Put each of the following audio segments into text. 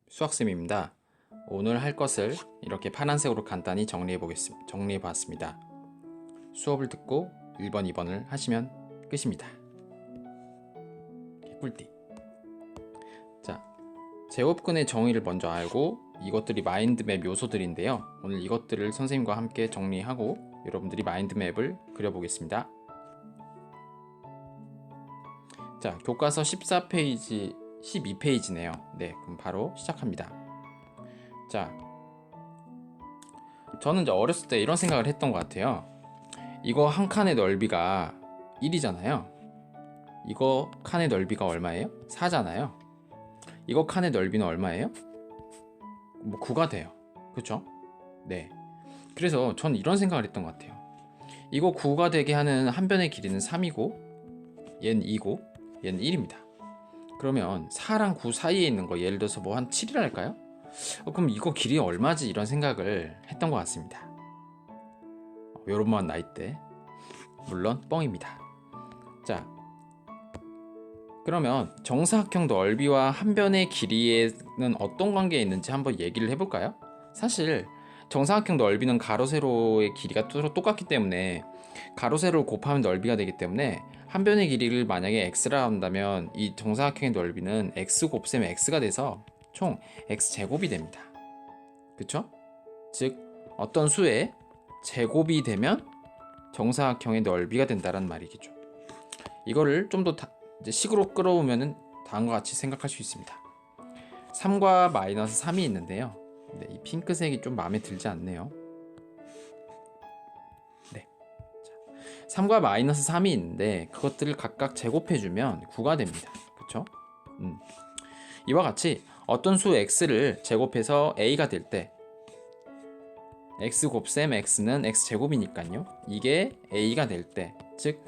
수학쌤입니다. 오늘 할 것을 이렇게 파란색으로 간단히 정리해 봤습니다. 수업을 듣고 1번, 2번을 하시면 끝입니다. 꿀팁. 자, 제곱근의 정의를 먼저 알고 이것들이 마인드맵 요소들인데요. 오늘 이것들을 선생님과 함께 정리하고 여러분들이 마인드맵을 그려보겠습니다. 자, 교과서 14페이지, 12페이지네요. 네, 그럼 바로 시작합니다. 자, 저는 이제 어렸을 때 이런 생각을 했던 것 같아요. 이거 한 칸의 넓이가 1이잖아요. 이거 칸의 넓이가 얼마예요? 4잖아요. 이거 칸의 넓이는 얼마예요? 9가 돼요. 그쵸? 네. 그래서 전 이런 생각을 했던 것 같아요. 이거 9가 되게 하는 한 변의 길이는 3이고 얘는 2고 얘는 1입니다. 그러면 4랑 9 사이에 있는 거 예를 들어서 뭐 한 7이랄까요? 그럼 이거 길이 얼마지? 이런 생각을 했던 것 같습니다. 요런만 나이 때 물론 뻥입니다. 자, 그러면 정사각형 넓이와 한 변의 길이에는 어떤 관계가 있는지 한번 얘기를 해볼까요? 사실 정사각형 넓이는 가로 세로의 길이가 똑같기 때문에 가로 세로를 곱하면 넓이가 되기 때문에 한 변의 길이를 만약에 x라 한다면 이 정사각형의 넓이는 x 곱셈 x가 돼서 총 x제곱이 됩니다. 그쵸? 즉 어떤 수의 제곱이 되면 정사각형의 넓이가 된다는 말이겠죠. 이거를 좀 더 이제 식으로 끌어오면 다음과 같이 생각할 수 있습니다. 3과 마이너스 3이 있는데요. 네, 이 핑크색이 좀 마음에 들지 않네요. 네. 자, 3과 마이너스 3이 있는데 그것들을 각각 제곱해주면 9가 됩니다. 그쵸? 이와 같이 어떤 수 x를 제곱해서 a가 될 때 x 곱셈 x는 x제곱이니까요. 이게 a가 될 때, 즉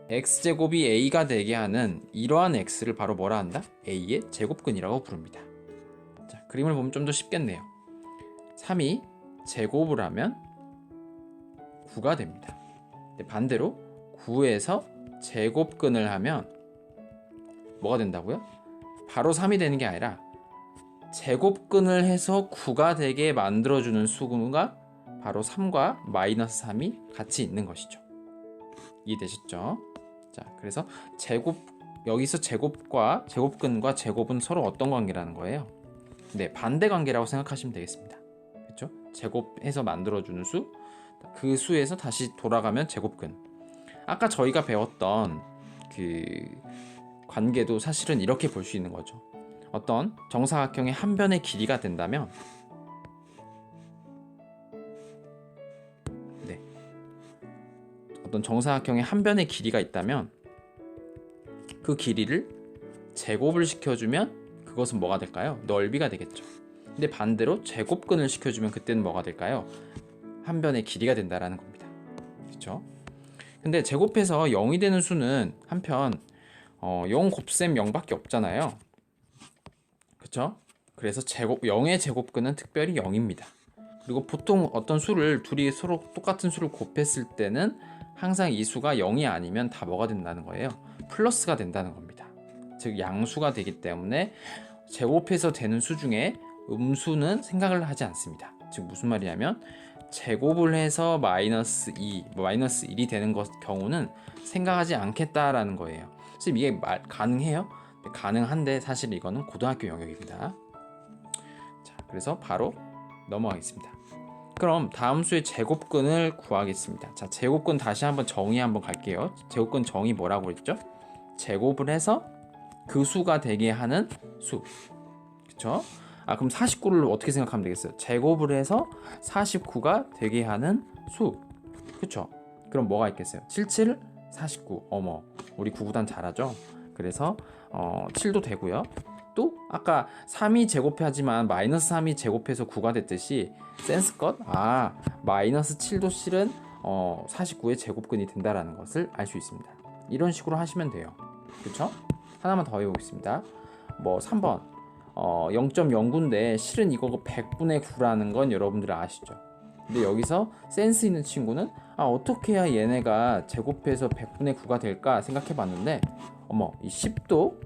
x제곱이 a가 되게 하는 이러한 x를 바로 뭐라 한다? a의 제곱근이라고 부릅니다. 자, 그림을 보면 좀 더 쉽겠네요. 3이 제곱을 하면 9가 됩니다. 반대로 9에서 제곱근을 하면 뭐가 된다고요? 바로 3이 되는 게 아니라 제곱근을 해서 9가 되게 만들어주는 수가 바로 3과 마이너스 3이 같이 있는 것이죠. 이해되셨죠? 자, 그래서 여기서 제곱과 제곱근과 제곱은 서로 어떤 관계라는 거예요? 네, 반대 관계라고 생각하시면 되겠습니다. 그렇죠? 제곱해서 만들어주는 수, 그 수에서 다시 돌아가면 제곱근. 아까 저희가 배웠던 그 관계도 사실은 이렇게 볼 수 있는 거죠. 어떤 정사각형의 한 변의 길이가 된다면 어떤 정사각형의 한 변의 길이가 있다면 그 길이를 제곱을 시켜주면 그것은 뭐가 될까요? 넓이가 되겠죠. 근데 반대로 제곱근을 시켜주면 그때는 뭐가 될까요? 한 변의 길이가 된다라는 겁니다. 그렇죠? 근데 제곱해서 0이 되는 수는 한편 0 곱셈 0밖에 없잖아요. 그렇죠? 그래서 0의 제곱근은 특별히 0입니다. 그리고 보통 어떤 수를 둘이 서로 똑같은 수를 곱했을 때는 항상 이 수가 0이 아니면 다 뭐가 된다는 거예요? 플러스가 된다는 겁니다. 즉 양수가 되기 때문에 제곱해서 되는 수 중에 음수는 생각을 하지 않습니다. 즉 무슨 말이냐면 제곱을 해서 마이너스 2, 마이너스 1이 되는 경우는 생각하지 않겠다라는 거예요. 지금 이게 가능해요? 네, 가능한데 사실 이거는 고등학교 영역입니다. 자, 그래서 바로 넘어가겠습니다. 그럼 다음 수의 제곱근을 구하겠습니다. 자, 제곱근 다시 한번 정의 한번 갈게요. 제곱근 정의 뭐라고 했죠? 제곱을 해서 그 수가 되게 하는 수. 그쵸? 그럼 49를 어떻게 생각하면 되겠어요? 제곱을 해서 49가 되게 하는 수. 그쵸? 그럼 뭐가 있겠어요? 77, 49. 어머, 우리 구구단 잘하죠? 그래서 7도 되고요. 또 아까 3이 제곱하지만 마이너스 3이 제곱해서 9가 됐듯이 센스껏 마이너스 7도 실은 49의 제곱근이 된다라는 것을 알 수 있습니다. 이런 식으로 하시면 돼요. 그쵸? 하나만 더 해보겠습니다. 뭐 3번 0.09인데 실은 이거 100분의 9라는 건 여러분들 아시죠? 근데 여기서 센스 있는 친구는 어떻게 해야 얘네가 제곱해서 100분의 9가 될까 생각해 봤는데 어머, 이 10도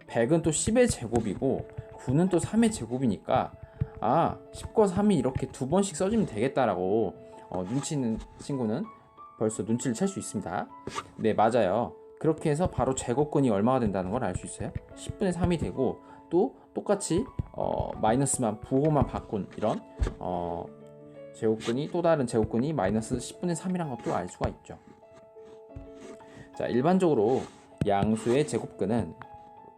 100은 또 10의 제곱이고 9는 또 3의 제곱이니까 10과 3이 이렇게 두 번씩 써주면 되겠다라고 눈치 있는 친구는 벌써 눈치를 챌 수 있습니다. 네, 맞아요. 그렇게 해서 바로 제곱근이 얼마가 된다는 걸 알 수 있어요. 10분의 3이 되고 또 똑같이 마이너스만 부호만 바꾼 이런 제곱근이 또 다른 제곱근이 마이너스 10분의 3이란 것도 알 수가 있죠. 자, 일반적으로 양수의 제곱근은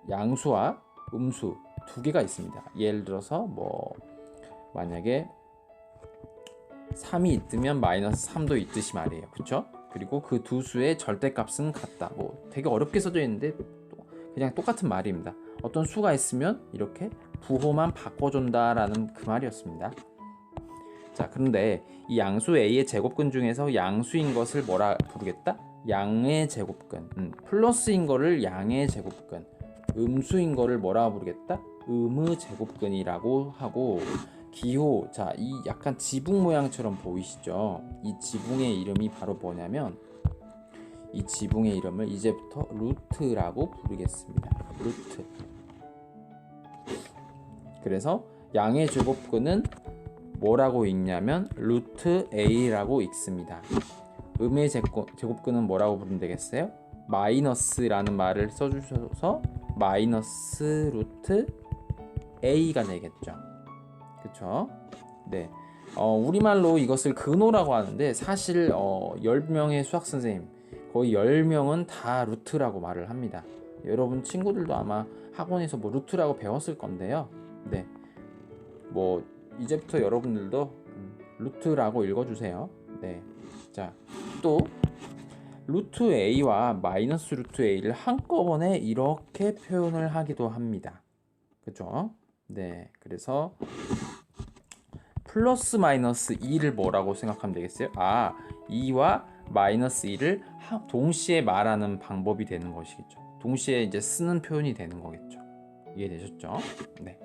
양수와 음수 두 개가 있습니다. 예를 들어서 만약에 3이 있으면 마이너스 3도 있듯이 말이에요. 그렇죠? 그리고 그 두 수의 절대값은 같다. 되게 어렵게 써져 있는데 그냥 똑같은 말입니다. 어떤 수가 있으면 이렇게 부호만 바꿔준다라는 그 말이었습니다. 자, 그런데 이 양수 A의 제곱근 중에서 양수인 것을 뭐라 부르겠다? 양의 제곱근. 플러스인 거를 양의 제곱근. 음수인 거를 뭐라 부르겠다? 음의 제곱근이라고 하고, 기호, 자, 이 약간 지붕 모양처럼 보이시죠? 이 지붕의 이름이 바로 뭐냐면, 이 지붕의 이름을 이제부터 루트라고 부르겠습니다. 루트. 그래서 양의 제곱근은 뭐라고 읽냐면 루트 A라고 읽습니다. 음의 제곱근은 뭐라고 부르면 되겠어요? 마이너스라는 말을 써주셔서 마이너스 루트 A가 되겠죠. 그쵸? 네. 우리말로 이것을 근호라고 하는데 사실 10명의 수학 선생님 거의 10명은 다 루트라고 말을 합니다. 여러분 친구들도 아마 학원에서 루트라고 배웠을 건데요. 네. 이제부터 여러분들도 루트라고 읽어주세요. 네. 자, 또 루트 A와 마이너스 루트 A를 한꺼번에 이렇게 표현을 하기도 합니다. 그죠? 네. 그래서 플러스 마이너스 2를 뭐라고 생각하면 되겠어요? 2와 마이너스 2를 동시에 말하는 방법이 되는 것이겠죠. 동시에 이제 쓰는 표현이 되는 거겠죠. 이해되셨죠? 네.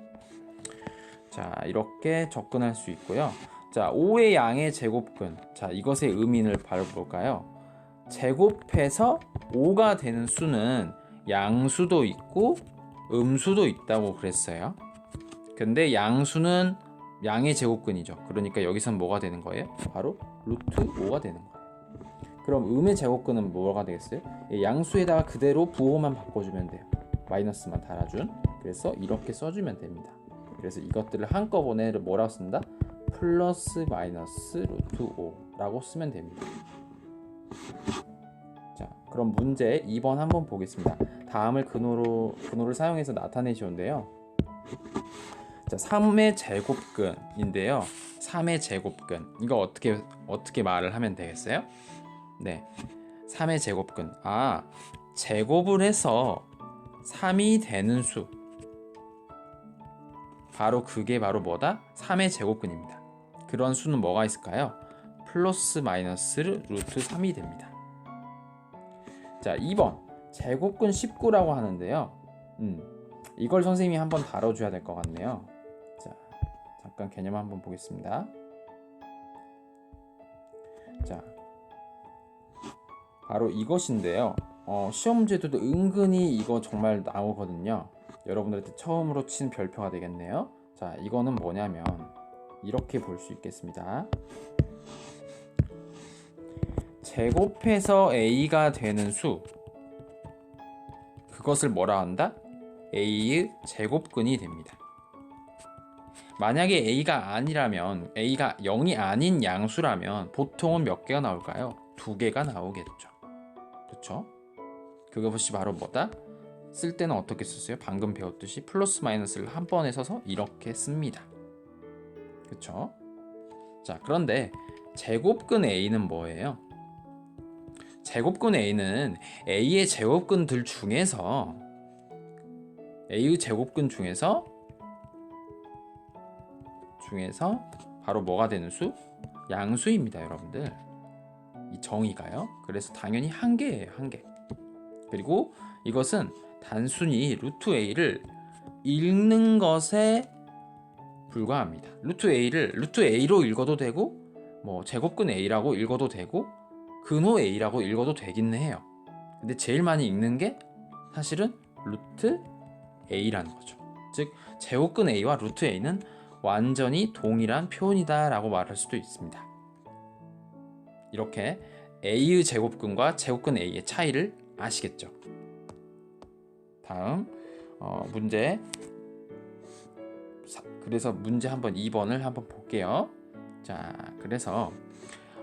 자, 이렇게 접근할 수 있고요. 자, 5의 양의 제곱근. 자, 이것의 의미를 바로 볼까요? 제곱해서 5가 되는 수는 양수도 있고 음수도 있다고 그랬어요. 근데 양수는 양의 제곱근이죠. 그러니까 여기선 뭐가 되는 거예요? 바로 루트 5가 되는 거예요. 그럼 음의 제곱근은 뭐가 되겠어요? 양수에다가 그대로 부호만 바꿔주면 돼요. 마이너스만 달아준. 그래서 이렇게 써주면 됩니다. 그래서 이것들을 한꺼번에 뭐라고 쓴다? 플러스 마이너스 루트 5라고 쓰면 됩니다. 자, 그럼 문제 2번 한번 보겠습니다. 다음을 근호를 사용해서 나타내시온데요. 자, 3의 제곱근인데요. 3의 제곱근. 이거 어떻게 말을 하면 되겠어요? 네. 3의 제곱근. 제곱을 해서 3이 되는 수. 그게 바로 뭐다? 3의 제곱근입니다. 그런 수는 뭐가 있을까요? 플러스 마이너스 루트 3이 됩니다. 자, 2번 제곱근 19라고 하는데요. 이걸 선생님이 한번 다뤄줘야 될 것 같네요. 자, 잠깐 개념 한번 보겠습니다. 자, 바로 이것인데요. 시험 문제도 은근히 이거 정말 나오거든요. 여러분들한테 처음으로 친 별표가 되겠네요. 자, 이거는 뭐냐면 이렇게 볼 수 있겠습니다. 제곱해서 A가 되는 수, 그것을 뭐라 한다? A의 제곱근이 됩니다. 만약에 A가 0이 아닌 양수라면 보통은 몇 개가 나올까요? 2개가 나오겠죠. 그렇죠? 그것이 바로 뭐다? 쓸 때는 어떻게 쓰세요? 방금 배웠듯이 플러스 마이너스를 한 번에 써서 이렇게 씁니다. 그렇죠? 자, 그런데 제곱근 A는 뭐예요? 제곱근 A는 A의 제곱근들 중에서 바로 뭐가 되는 수? 양수입니다, 여러분들. 이 정의가요. 그래서 당연히 한 개예요, 한 개. 그리고 이것은 단순히 루트 A를 읽는 것에 불과합니다. 루트 A를 루트 A로 읽어도 되고 제곱근 A라고 읽어도 되고 근호 A라고 읽어도 되긴 해요. 근데 제일 많이 읽는 게 사실은 루트 A라는 거죠. 즉 제곱근 a와 루트 a는 완전히 동일한 표현이다 라고 말할 수도 있습니다. 이렇게 a의 제곱근과 제곱근 a의 차이를 아시겠죠? 다음 문제. 그래서 문제 한번 2번을 한번 볼게요. 자, 그래서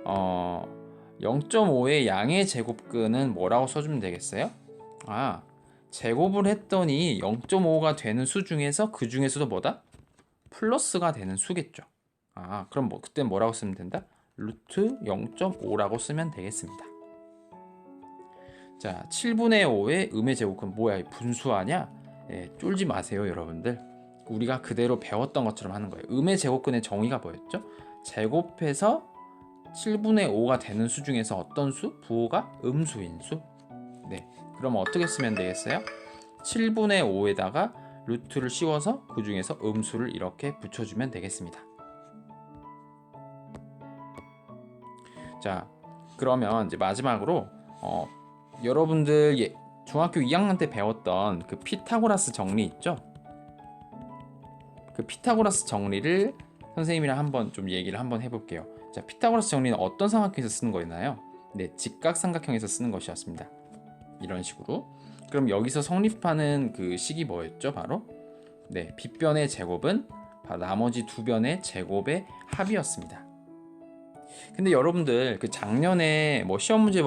0.5의 양의 제곱근은 뭐라고 써주면 되겠어요? 제곱을 했더니 0.5가 되는 수 중에서 그 중에서도 뭐다? 플러스가 되는 수겠죠. 그럼 그때 뭐라고 쓰면 된다? 루트 0.5라고 쓰면 되겠습니다. 자, 7분의 5의 음의 제곱근 뭐야? 분수하냐? 쫄지 마세요, 여러분들. 우리가 그대로 배웠던 것처럼 하는 거예요. 음의 제곱근의 정의가 뭐였죠? 제곱해서 7분의 5가 되는 수 중에서 어떤 수? 부호가 음수인 수. 네, 그럼 어떻게 쓰면 되겠어요? 7분의 5에다가 루트를 씌워서 그 중에서 음수를 이렇게 붙여주면 되겠습니다. 자, 그러면 이제 마지막으로 여러분들 중학교 2학년 때 배웠던 그 피타고라스 정리 있죠? 그 피타고라스 정리를 선생님이랑 한번 좀 얘기를 한번 해볼게요. 자, 피타고라스 정리는 어떤 삼각형에서 쓰는 거였나요? 네, 직각삼각형에서 쓰는 것이었습니다. 이런 식으로. 그럼 여기서 성립하는 그 식이 뭐였죠? 바로 네, 빗변의 제곱은 나머지 두 변의 제곱의 합이었습니다. 근데 여러분들 그 작년에 뭐 시험 문제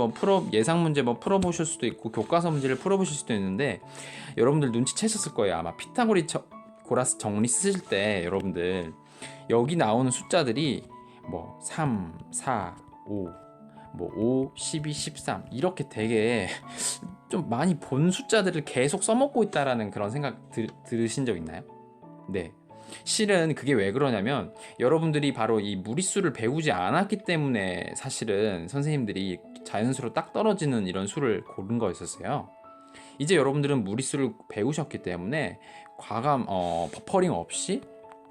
예상 문제 풀어보실 수도 있고 교과서 문제를 풀어보실 수도 있는데 여러분들 눈치채셨을 거예요. 아마 피타고라스 정리 쓰실 때 여러분들 여기 나오는 숫자들이 뭐 3, 4, 5, 뭐 5, 12, 13 이렇게 되게 좀 많이 본 숫자들을 계속 써먹고 있다라는 그런 생각 들으신 적 있나요? 네. 실은 그게 왜 그러냐면 여러분들이 바로 이 무리수를 배우지 않았기 때문에 사실은 선생님들이 자연수로 딱 떨어지는 이런 수를 고른 거였었어요. 이제 여러분들은 무리수를 배우셨기 때문에 과감 버퍼링 없이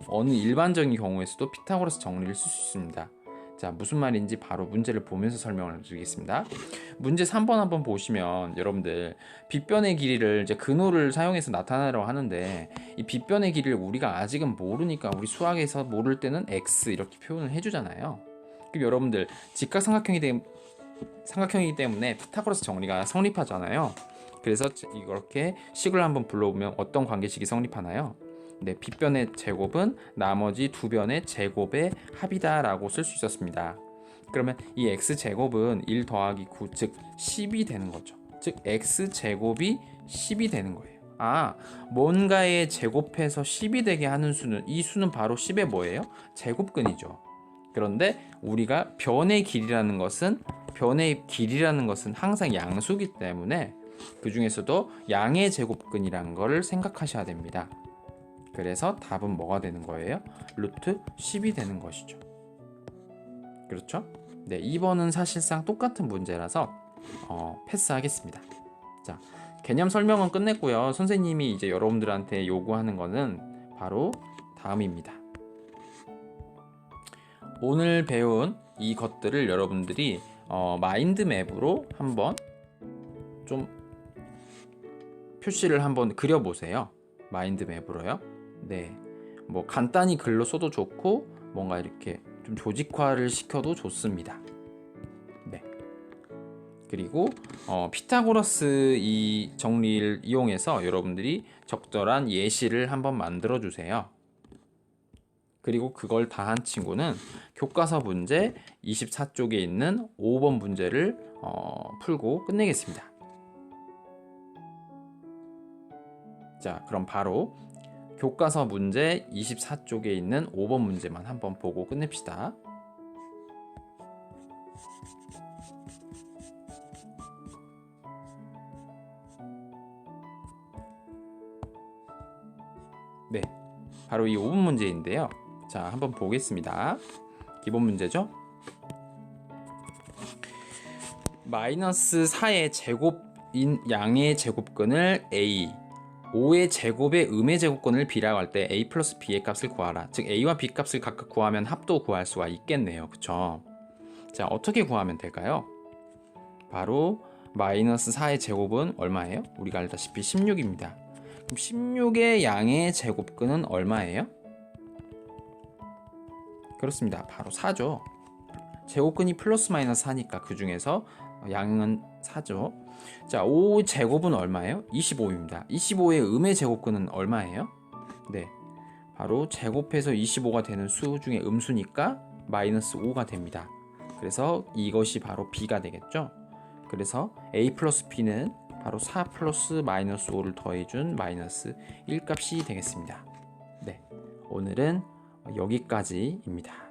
어느 일반적인 경우에서도 피타고라스 정리를 쓸 수 있습니다. 자, 무슨 말인지 바로 문제를 보면서 설명을 드리겠습니다. 문제 3번 한번 보시면 여러분들 빗변의 길이를 이제 근호를 사용해서 나타내라고 하는데 이 빗변의 길이를 우리가 아직은 모르니까 우리 수학에서 모를 때는 x 이렇게 표현을 해주잖아요. 그럼 여러분들 삼각형이기 때문에 피타고라스 정리가 성립하잖아요. 그래서 이렇게 식을 한번 불러보면 어떤 관계식이 성립하나요? 네, 빗변의 제곱은 나머지 두 변의 제곱의 합이다 라고 쓸 수 있었습니다. 그러면 이 x제곱은 1 더하기 9, 즉 10이 되는 거죠. 즉 x제곱이 10이 되는 거예요. 뭔가의 제곱해서 10이 되게 하는 수는 이 수는 바로 10의 뭐예요? 제곱근이죠. 그런데 우리가 변의 길이라는 것은 항상 양수기 때문에 그 중에서도 양의 제곱근이라는 것을 생각하셔야 됩니다. 그래서 답은 뭐가 되는 거예요? 루트 10이 되는 것이죠. 그렇죠? 네, 2번은 사실상 똑같은 문제라서 패스하겠습니다. 자, 개념 설명은 끝냈고요. 선생님이 이제 여러분들한테 요구하는 거는 바로 다음입니다. 오늘 배운 이 것들을 여러분들이 마인드맵으로 한번 좀 표시를 한번 그려보세요. 마인드맵으로요. 네, 뭐 간단히 글로 써도 좋고 뭔가 이렇게 좀 조직화를 시켜도 좋습니다. 네. 그리고 피타고라스 이 정리를 이용해서 여러분들이 적절한 예시를 한번 만들어 주세요. 그리고 그걸 다 한 친구는 교과서 문제 24쪽에 있는 5번 문제를 풀고 끝내겠습니다. 자, 그럼 바로 교과서 문제 24쪽에 있는 5번 문제만 한번 보고 끝냅시다. 네, 바로 이 5번 문제인데요. 자, 한번 보겠습니다. 기본 문제죠. 마이너스 4의 제곱인 양의 제곱근을 A, 5의 제곱의 음의 제곱근을 B라고 할 때 A 플러스 B의 값을 구하라. 즉 A와 B 값을 각각 구하면 합도 구할 수가 있겠네요. 그쵸? 자, 어떻게 구하면 될까요? 바로 마이너스 4의 제곱은 얼마예요? 우리가 알다시피 16입니다. 그럼 16의 양의 제곱근은 얼마예요? 그렇습니다. 바로 4죠. 제곱근이 플러스 마이너스 4니까 그 중에서 양은 4죠. 자, 5 제곱은 얼마예요? 25입니다. 25의 음의 제곱근은 얼마예요? 네, 바로 제곱해서 25가 되는 수 중에 음수니까 마이너스 5가 됩니다. 그래서 이것이 바로 b가 되겠죠. 그래서 a 플러스 b는 바로 4 플러스 마이너스 5를 더해준 마이너스 1 값이 되겠습니다. 네, 오늘은 여기까지입니다.